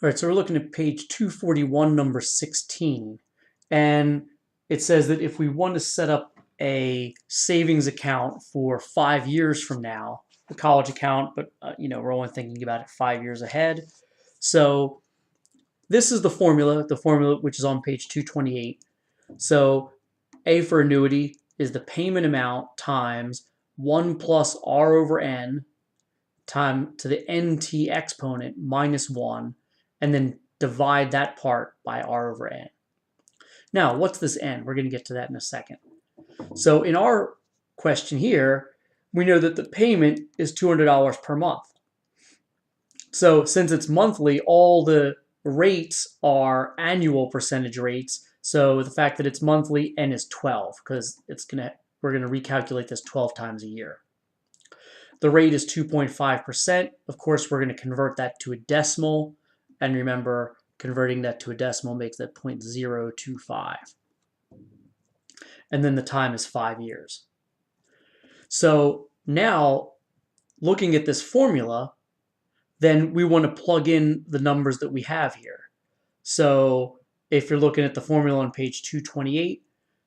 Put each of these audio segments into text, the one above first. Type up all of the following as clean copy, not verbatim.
All right, so we're looking at page 241, number 16. And it says that if we want to set up a savings account for 5 years from now, the college account, but we're only thinking about it 5 years ahead. So this is the formula which is on page 228. So A for annuity is the payment amount times 1 plus R over N time to the NT exponent minus 1, and then divide that part by R over N. Now, what's this N? We're going to get to that in a second. So in our question here, we know that the payment is $200 per month. So since it's monthly, all the rates are annual percentage rates. So the fact that it's monthly, N is 12, because we're going to recalculate this 12 times a year. The rate is 2.5%. Of course, we're going to convert that to a decimal. And remember, converting that to a decimal makes that 0.025. And then the time is 5 years. So now, looking at this formula, then we want to plug in the numbers that we have here. So if you're looking at the formula on page 228,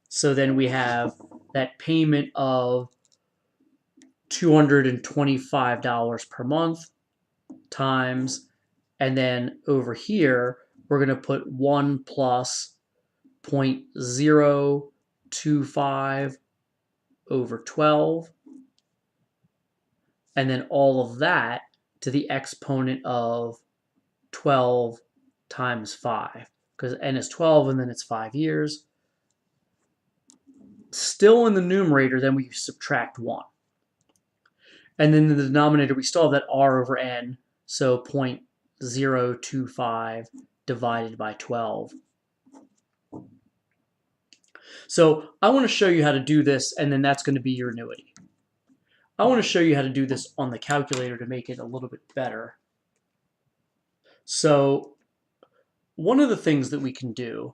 so then we have that payment of $225 per month times, and then over here, we're going to put 1 plus 0.025 over 12, and then all of that to the exponent of 12 times 5, because N is 12 and then it's 5 years. Still in the numerator, then we subtract 1. And then in the denominator, we still have that R over N, so 0.025 divided by 12. So I want to show you how to do this, and then that's going to be your annuity. I want to show you how to do this on the calculator to make it a little bit better. So one of the things that we can do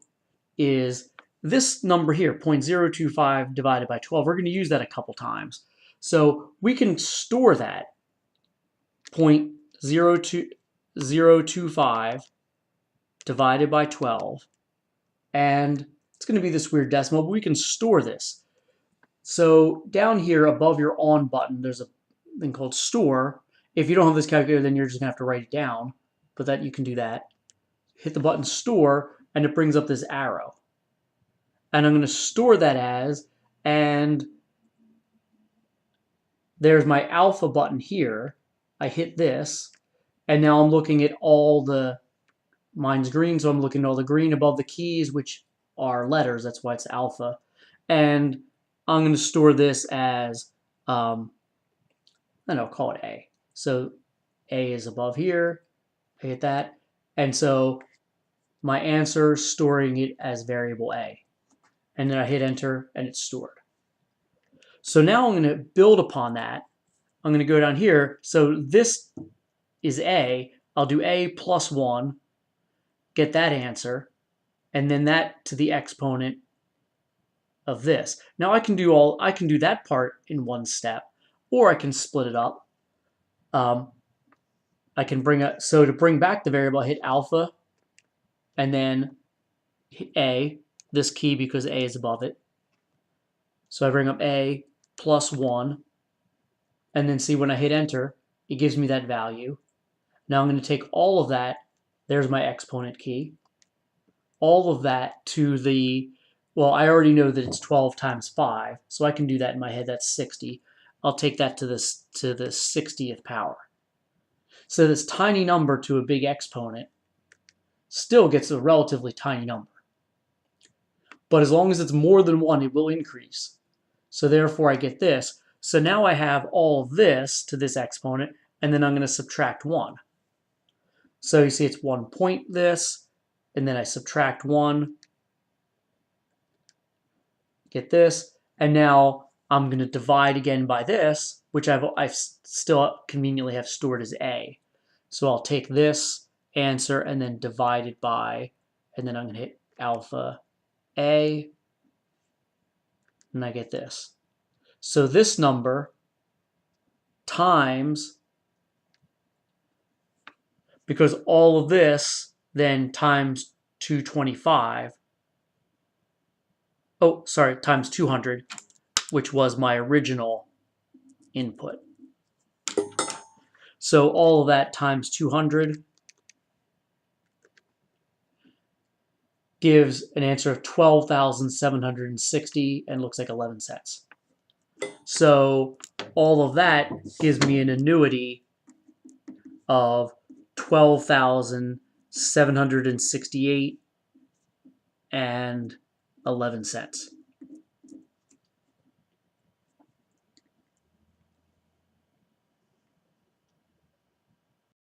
is this number here, 0.025 divided by 12. We're going to use that a couple times. So we can store that 0.025 divided by 12. And it's going to be this weird decimal, but we can store this. So down here above your on button, there's a thing called store. If you don't have this calculator, then you're just going to have to write it down. But that you can do that. Hit the button store, and it brings up this arrow. And I'm going to store that as, and there's my alpha button here. I hit this, and now I'm looking at mine's green, so I'm looking at all the green above the keys, which are letters. That's why it's alpha. And I'm going to store this as, call it A. So A is above here. I hit that. And so my answer, storing it as variable A. And then I hit enter, and it's stored. So now I'm going to build upon that. I'm going to go down here. So this is A. I'll do A plus 1, get that answer, and then that to the exponent of this. Now I can do that part in one step, or I can split it up. I can to bring back the variable, I hit alpha, and then hit A, this key because A is above it. So I bring up A plus 1, and then see when I hit enter, it gives me that value. Now I'm going to take all of that, there's my exponent key, all of that to the, well, I already know that it's 12 times 5, so I can do that in my head, that's 60. I'll take that to the 60th power. So this tiny number to a big exponent still gets a relatively tiny number. But as long as it's more than 1, it will increase. So therefore I get this. So now I have all of this to this exponent, and then I'm going to subtract 1. So you see it's 1 point this, and then I subtract 1, get this, and now I'm going to divide again by this, which I still conveniently have stored as A. So I'll take this answer and then divide it by, and then I'm going to hit alpha A, and I get this. So this number times, because all of this then times 225. Oh, sorry, times 200, which was my original input. So all of that times 200 gives an answer of 12,760 and looks like 11 cents. So all of that gives me an annuity of 12,768 and 11 cents.